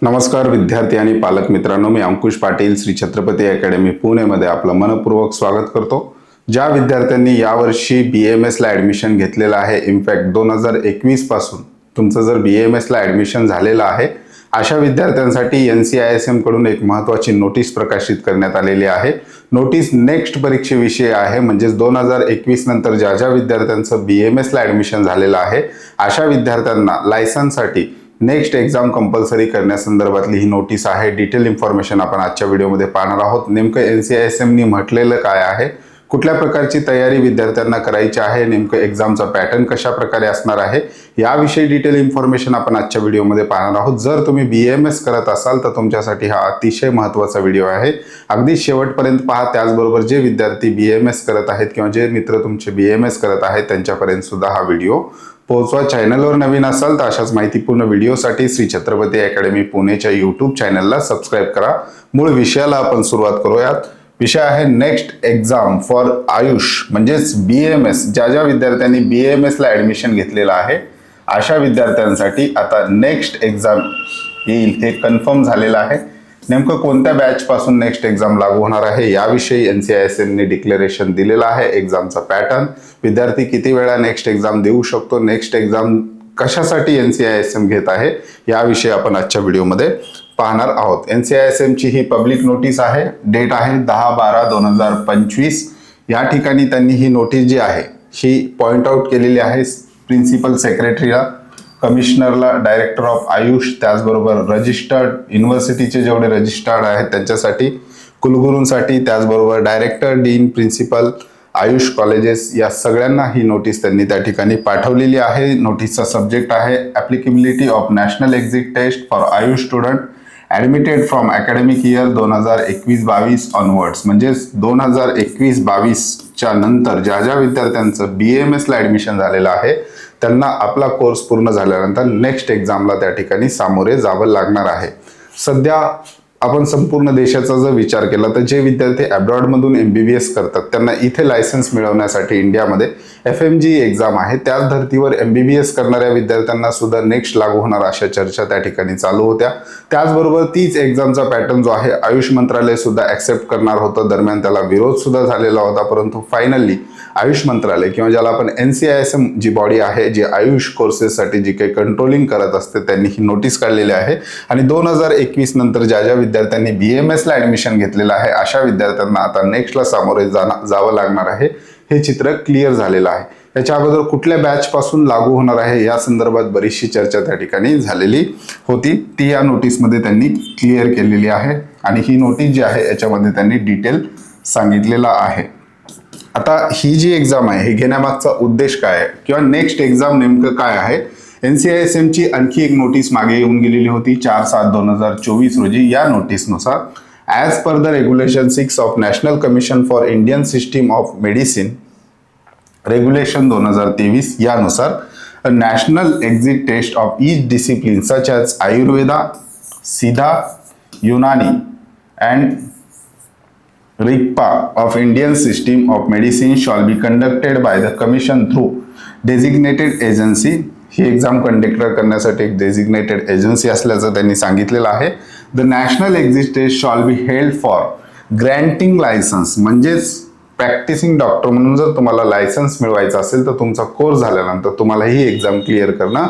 नमस्कार विद्यार्थी आणि पालक मित्रांनो, मी अंकुश पाटील श्री छत्रपती अकॅडमी पुणेमध्ये आपलं मनपूर्वक स्वागत करतो। ज्या विद्यार्थ्यांनी यावर्षी BAMS ला ॲडमिशन घेतलेलं आहे, इनफॅक्ट 2021 पासून तुमचं जर BAMS ला ॲडमिशन झालेलं आहे, अशा विद्यार्थ्यांसाठी NCISM कडून एक महत्त्वाची नोटीस प्रकाशित करण्यात आलेली आहे। नोटीस नेक्स्ट परीक्षेविषयी आहे, म्हणजे 2021 नंतर ज्या ज्या विद्यार्थ्यांचं BAMS ला ॲडमिशन झालेलं आहे, अशा विद्यार्थ्यांना लायसन्ससाठी नेक्स्ट एक्झाम कंपल्सरी करण्यासंदर्भातली ही नोटीस आहे। डिटेल इन्फॉर्मेशन आपण आजच्या व्हिडिओमध्ये पाहणार आहोत। नेमकं NCISM नी म्हटलेलं काय आहे, कुठल्या प्रकारची तयारी विद्यार्थ्यांना करायची आहे, नेमकं एक्झामचा पॅटर्न कशा प्रकारे असणार आहे, याविषयी डिटेल इन्फॉर्मेशन आपण आजच्या व्हिडिओमध्ये पाहणार आहोत। जर तुम्ही BAMS करत असाल तर तुमच्यासाठी हा अतिशय महत्त्वाचा व्हिडिओ आहे, अगदी शेवटपर्यंत पहा। त्याचबरोबर जे विद्यार्थी BAMS करत आहेत किंवा जे मित्र तुमचे BAMS करत आहेत त्यांच्यापर्यंत सुद्धा हा व्हिडिओ पोहोचवा। चॅनलवर नवीन असाल तर अशाच माहितीपूर्ण व्हिडिओसाठी श्री छत्रपती अकॅडमी पुणेच्या YouTube चॅनलला सबस्क्राईब करा। मूळ विषयाला आपण सुरुवात करूयात। विषय आहे नेक्स्ट एक्झाम फॉर आयुष, म्हणजेच BAMS। ज्या ज्या विद्यार्थ्यांनी BAMS ला ॲडमिशन घेतलेलं आहे अशा विद्यार्थ्यांसाठी आता नेक्स्ट एक्झाम येईल हे कन्फर्म झालेलं आहे। नेमकं कोणत्या बॅच पासून नेक्स्ट एक्झाम लागू होणार आहे याविषयी NCISM ने डिक्लेरेशन दिलेलं आहे। एक्झामचा पॅटर्न, विद्यार्थी किती वेळा नेक्स्ट एक्झाम देऊ शकतो, नेक्स्ट एक्झाम कशासाठी NCISM घेत आहे याविषयी आपण आजच्या व्हिडिओमध्ये पाहणार आहोत। NCISM ची ही पब्लिक नोटीस आहे, डेट आहे 10/12/2025। या ठिकाणी त्यांनी ही नोटीस जी आहे ही पॉइंट आउट केलेली आहे प्रिन्सिपल सेक्रेटरीला, कमिशनरला, डायरेक्टर ऑफ आयुष, त्याचबरोबर रजिस्टर्ड युनिव्हर्सिटीचे जेवढे रजिस्टर्ड आहेत त्यांच्यासाठी, कुलगुरूंसाठी, त्याचबरोबर director, dean, principal, AYUSH colleges या सगळ्यांना ही नोटीस त्यांनी त्या ठिकाणी पाठवलेली आहे। नोटीसचा सब्जेक्ट आहे applicability of national exit test for AYUSH student admitted from academic year 2021-22 onwards. म्हणजेच 2021-22च्या नंतर ज्या ज्या विद्यार्थ्यांचं BAMS ला ॲडमिशन झालेलं आहे त्यांना आपला कोर्स पूर्ण झाल्यानंतर नेक्स्ट एक्झामला त्या ठिकाणी सामोरे जावं लागणार आहे। सध्या आपण संपूर्ण देशाचा जर विचार केला तर जे विद्यार्थी अब्रॉडमधून MBBS करतात त्यांना इथे लायसन्स मिळवण्यासाठी इंडियामध्ये FMG एक्झाम आहे, त्याच धर्तीवर MBBS करणाऱ्या विद्यार्थ्यांना सुद्धा नेक्स्ट लागू होणार अशा चर्चा त्या ठिकाणी चालू होत्या। त्याचबरोबर तीच एक्झामचा पॅटर्न जो आहे आयुष मंत्रालय सुद्धा ॲक्सेप्ट करणार होतं। दरम्यान त्याला विरोध सुद्धा झालेला होता, परंतु फायनली आयुष मंत्रालय किंवा ज्याला आपण NCISM जी बॉडी आहे जी आयुष कोर्सेससाठी जी काही कंट्रोलिंग करत असते त्यांनी ही नोटीस काढलेली आहे आणि 2021 नंतर ज्या ज्या विद्यार्थ्यांनी BAMS ला ॲडमिशन घेतलेलं आहे अशा विद्यार्थ्यांना आता नेक्स्टला सामोरे जावं लागणार आहे। हे चित्र क्लिअर झालेलं आहे। याच्या अगोदर कुठल्या बॅच पासून लागू होणार आहे या संदर्भात बरीचशी चर्चा त्या ठिकाणी झालेली होती, ती या नोटीसमध्ये त्यांनी क्लिअर केलेली आहे आणि ही नोटीस जी आहे याच्यामध्ये त्यांनी डिटेल सांगितलेला आहे। आता ही जी एक्झाम आहे हे घेण्यामागचा उद्देश काय आहे किंवा नेक्स्ट एक्झाम नेमकं काय आहे, NCISM ची आणखी एक नोटीस मागे येऊन गेलेली होती 4/7/2024 रोजी। या नोटीसनुसार as per the regulation 6 of national commission for Indian system of medicine regulation 2023 यानुसार national exit test of each discipline such as Ayurveda, Siddha, Unani and RIGPA of Indian System of Medicine shall be conducted by the Commission through designated agency। ही exam conduct करण्यासाठी एक designated agency असल्याचं त्यांनी सांगितलेलं आहे। The national exit test shall be held for granting licence, म्हणजेच practising doctor म्हणून जर तुम्हाला लायसन्स मिळवायचं असेल तर तुमचा कोर्स झाल्यानंतर तुम्हाला ही एक्झाम क्लिअर करणं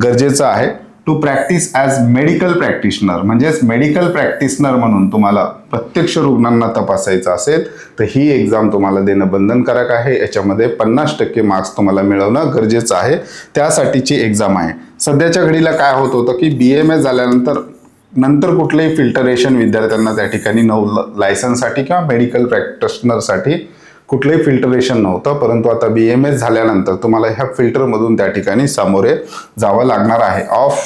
गरजेचं आहे। To practice as medical practitioner, म्हणजेच मेडिकल प्रॅक्टिशनर म्हणून तुम्हाला प्रत्यक्ष रुग्णांना तपासायचं असेल तर ही एक्झाम तुम्हाला देणं बंधनकारक आहे। याच्यामध्ये 50% मार्क्स तुम्हाला मिळवणं गरजेचं आहे, त्यासाठीची एक्झाम आहे। सध्याच्या घडीला काय होत होतं की BAMS झाल्यानंतर कुठलंही फिल्टरेशन विद्यार्थ्यांना त्या ठिकाणी लायसन्ससाठी किंवा मेडिकल प्रॅक्टिशनरसाठी कुठलंही फिल्टरेशन नव्हतं, परंतु आता BAMS झाल्यानंतर तुम्हाला ह्या फिल्टरमधून त्या ठिकाणी सामोरे जावं लागणार आहे। Of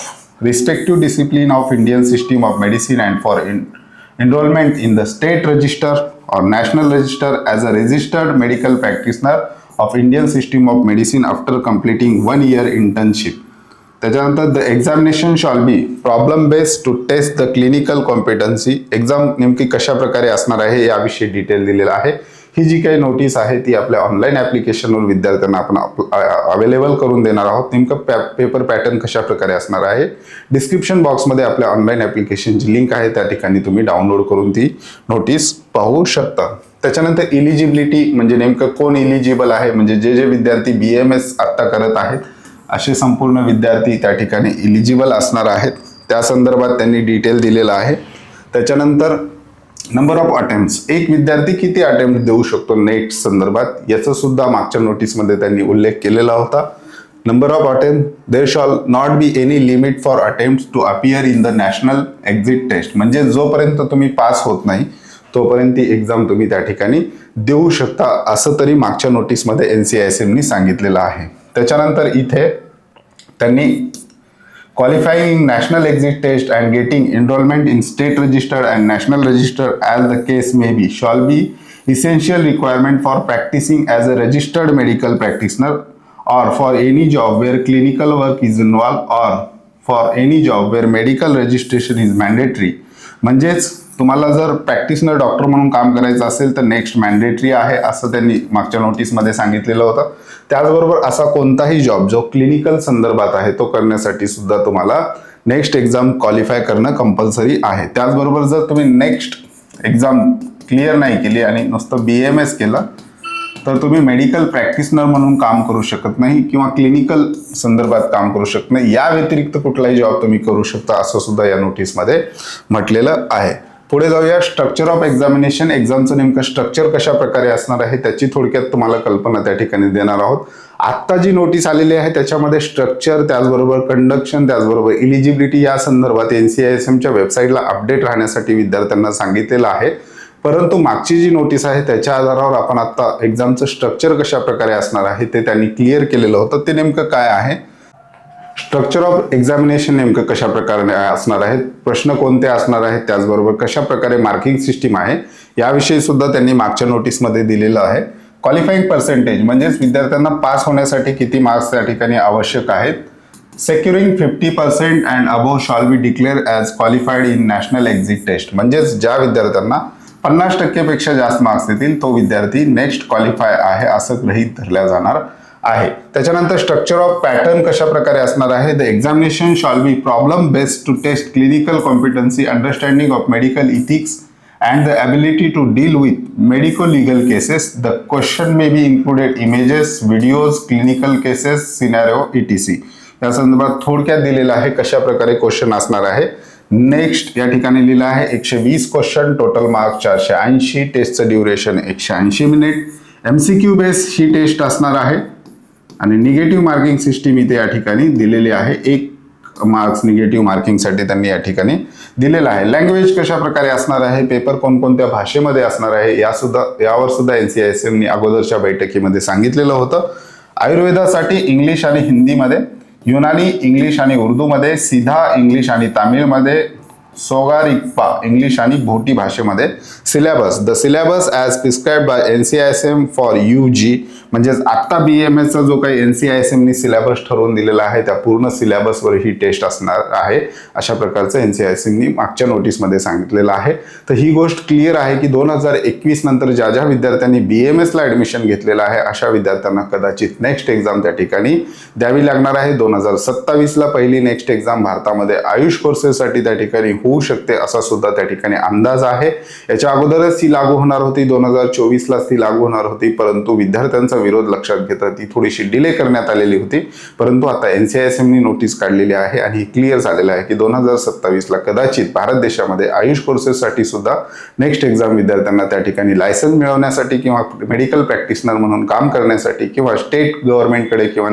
respective discipline of Indian system of medicine and for enrolment in the state register और national register as a registered medical practitioner of Indian system of medicine after completing 1 year internship. त्याच्यानंतर the examination shall be problem based to test the clinical competency. Exam नेमकी कशा प्रकारे असणार आहे याविषयी detail दिलेला आहे। ही जी काही नोटीस आहे ती आपल्या ऑनलाईन ॲप्लिकेशनवर विद्यार्थ्यांना आपण अवेलेबल करून देणार आहोत. नेमकं पेपर पॅटर्न कशा प्रकारे असणार आहे, डिस्क्रिप्शन बॉक्समध्ये आपल्या ऑनलाईन ॲप्लिकेशनची लिंक आहे, त्या ठिकाणी तुम्ही डाउनलोड करून ती नोटीस पाहू शकता. त्याच्यानंतर इलिजिबिलिटी म्हणजे नेमकं कोण इलिजिबल आहे, म्हणजे जे विद्यार्थी BAMS आत्ता करत आहेत असे संपूर्ण विद्यार्थी त्या ठिकाणी इलिजिबल असणार आहेत. त्या संदर्भात त्यांनी डिटेल दिलेला आहे. त्याच्यानंतर नंबर ऑफ अटेम्प्ट्स, एक विद्यार्थी किती अटेम्प्ट देऊ शकतो नेट संदर्भात, याचं सुद्धा मागच्या नोटीसमध्ये त्यांनी उल्लेख केलेला होता. Number of attempt, there shall not be any limit for attempts to appear in the national exit test, म्हणजे जोपर्यंत तुम्ही पास होत नाही तोपर्यंत ती एक्झाम तुम्ही त्या ठिकाणी देऊ शकता, असं तरी मागच्या नोटीसमध्ये NCISMनी सांगितलेलं आहे. त्याच्यानंतर इथे त्यांनी qualifying national exit test and getting enrollment in state register and national register as the case may be shall be essential requirement for practicing as a registered medical practitioner or for any job where clinical work is involved or for any job where medical registration is mandatory. म्हणजेच तुम्हाला जर practitioner doctor म्हणून काम करायचं असेल तर next mandatory आहे, असं त्यांनी मागच्या नोटीसमध्ये सांगितलेलं होतं. त्याचबरोबर असा कोणताही जॉब जो क्लिनिकल संदर्भात आहे तो करण्यासाठी सुद्धा तुम्हाला नेक्स्ट एक्झाम क्वालिफाय करणं कंपल्सरी आहे. त्याचबरोबर जर तुम्ही नेक्स्ट एक्झाम क्लिअर नाही केली आणि नुसतं BAMS केलं तर तुम्ही मेडिकल प्रॅक्टिशनर म्हणून काम करू शकत नाही किंवा क्लिनिकल संदर्भात काम करू शकत नाही. या व्यतिरिक्त कुठलाही जॉब तुम्ही करू शकता असं सुद्धा या नोटीसमध्ये म्हटलेलं आहे. पुढे जाऊया, स्ट्रक्चर ऑफ एक्झामिनेशन. एक्झामचं नेमकं स्ट्रक्चर कशा प्रकारे असणार आहे त्याची थोडक्यात तुम्हाला कल्पना त्या ठिकाणी देणार आहोत. आत्ता जी नोटीस आलेली आहे त्याच्यामध्ये स्ट्रक्चर, त्याचबरोबर कंडक्शन, त्याचबरोबर इलिजिबिलिटी या संदर्भात NCISMच्या वेबसाईटला अपडेट राहण्यासाठी विद्यार्थ्यांना सांगितलेलं आहे. परंतु मागची जी नोटीस आहे त्याच्या आधारावर आपण आता एक्झामचं स्ट्रक्चर कशा प्रकारे असणार आहे ते त्यांनी क्लिअर केलेलं होतं. ते नेमकं काय आहे, स्ट्रक्चर ऑफ एक्झामिनेशन नेमकं कशा प्रकारे असणार आहे, प्रश्न कोणते असणार आहेत, त्याचबरोबर कशा प्रकारे मार्किंग सिस्टीम आहे याविषयी सुद्धा त्यांनी मागच्या नोटीसमध्ये दिलेलं आहे. क्वालिफाईंग पर्सेंटेज म्हणजेच विद्यार्थ्यांना पास होण्यासाठी किती मार्क्स त्या ठिकाणी आवश्यक आहेत. Securing 50% and above shall be declare as qualified in national exit test, म्हणजेच ज्या विद्यार्थ्यांना 50% पेक्षा जास्त मार्क्स येतील तो विद्यार्थी नेक्स्ट क्वालिफाय आहे असं गृहीत धरल्या जाणार आहे. त्याच्यानंतर स्ट्रक्चर ऑफ पॅटर्न कशा प्रकारे असणार आहे. The examination shall be problem based to test clinical competency, understanding of medical ethics and the ability to deal with medico-legal cases. The question may be included images, videos, clinical cases, scenario, etc. या संदर्भात थोडक्यात दिलेलं आहे कशा प्रकारे question असणार आहे. Next या ठिकाणी लिहिलं आहे 120 क्वेश्चन, टोटल मार्क्स 480, टेस्टचं ड्युरेशन 180 मिनिट, MCQ बेस ही टेस्ट असणार आहे आणि निगेटिव्ह मार्किंग सिस्टीम इथे या ठिकाणी दिलेली आहे. 1 मार्क्स निगेटिव्ह मार्किंगसाठी त्यांनी या ठिकाणी दिलेला आहे. लँग्वेज कशा प्रकारे असणार आहे, पेपर कोणकोणत्या भाषेमध्ये असणार आहे यावर सुद्धा NCISMनी अगोदरच्या बैठकीमध्ये सांगितलेलं होतं. आयुर्वेदासाठी इंग्लिश आणि हिंदीमध्ये, युनानी इंग्लिश आणि उर्दूमध्ये, सीधा इंग्लिश आणि तामिळमध्ये, सोगारिप्पा इंग्लिश आणि भोटी भाषेमध्ये. Syllabus, the syllabus as prescribed bye NCISM for UG, म्हणजेच आत्ता BAMSचा जो काही NCISMनी सिलेबस ठरवून दिलेला आहे त्या पूर्ण सिलेबसवर ही टेस्ट असणार आहे अशा प्रकारचं NCISMनी मागच्या नोटीसमध्ये सांगितलेलं आहे. तर ही गोष्ट क्लिअर आहे की 2021 नंतर ज्या ज्या विद्यार्थ्यांनी BAMSला ॲडमिशन घेतलेलं आहे अशा विद्यार्थ्यांना कदाचित नेक्स्ट एक्झाम त्या ठिकाणी द्यावी लागणार आहे. 2027ला पहिली नेक्स्ट एक्झाम भारतामध्ये आयुष कोर्सेससाठी त्या ठिकाणी होऊ शकते असा सुद्धा त्या ठिकाणी अंदाज आहे. याच्या अगोदरच ती लागू होणार होती, 2024लाच ती लागू होणार होती, परंतु विद्यार्थ्यांचा विरोध लक्षात घेता ती थोडीशी डिले करण्यात आलेली होती. परंतु आता NCISMनी नोटीस काढलेली आहे आणि ही क्लिअर झालेलं आहे की 2027ला कदाचित भारत देशामध्ये आयुष कोर्सेससाठी सुद्धा नेक्स्ट एक्झाम विद्यार्थ्यांना त्या ठिकाणी लायसन्स मिळवण्यासाठी किंवा मेडिकल प्रॅक्टिशनर म्हणून काम करण्यासाठी किंवा स्टेट गव्हर्नमेंटकडे किंवा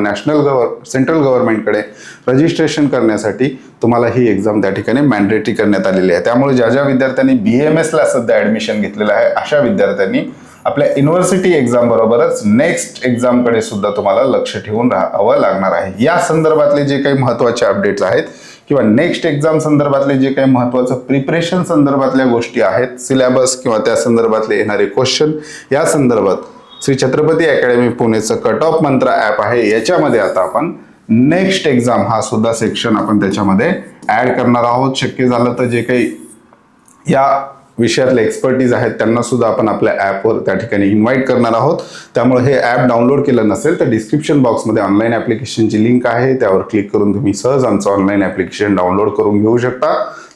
सेंट्रल गव्हर्नमेंटकडे रजिस्ट्रेशन करण्यासाठी तुम्हाला ही एक्झाम त्या ठिकाणी मॅन्डेटरी करण्यात आलेली आहे. त्यामुळे ज्या ज्या विद्यार्थ्यांनी BAMSला सध्या ॲडमिशन घेतलेलं आहे अशा विद्यार्थ्यांनी आपल्या युनिव्हर्सिटी एक्झाम बरोबरच नेक्स्ट एक्झामकडे सुद्धा तुम्हाला लक्ष ठेवून राहावं लागणार आहे. या संदर्भातले जे काही महत्त्वाचे अपडेट्स आहेत किंवा नेक्स्ट एक्झाम संदर्भातले जे काही महत्त्वाचं प्रिपरेशन संदर्भातल्या गोष्टी आहेत, सिलेबस किंवा त्या संदर्भातले येणारे क्वेश्चन, या संदर्भात श्री छत्रपती अकॅडमी पुणेचं कट ऑफ मंत्र ॲप आहे. याच्यामध्ये आता आपण नेक्स्ट एक्झाम हा सुद्धा सेक्शन आपण त्याच्यामध्ये ॲड करणार आहोत. शक्य झालं तर जे काही या विषयातले एक्सपर्टीज आहेत त्यांना सुद्धा आपण आपल्या ॲपवर त्या ठिकाणी इन्व्हाइट करणार आहोत. त्यामुळे हे ॲप डाउनलोड केलं नसेल तर डिस्क्रिप्शन बॉक्समध्ये ऑनलाईन ॲप्लिकेशनची लिंक आहे, त्यावर क्लिक करून तुम्ही सहज आमचं ऑनलाईन ॲप्लिकेशन डाउनलोड करून घेऊ शकता.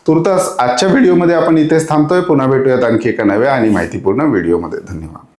तुर्तास आजच्या व्हिडिओमध्ये आपण इथेच थांबतोय. पुन्हा भेटूयात आणखी एका नव्या आणि माहितीपूर्ण व्हिडिओमध्ये. धन्यवाद.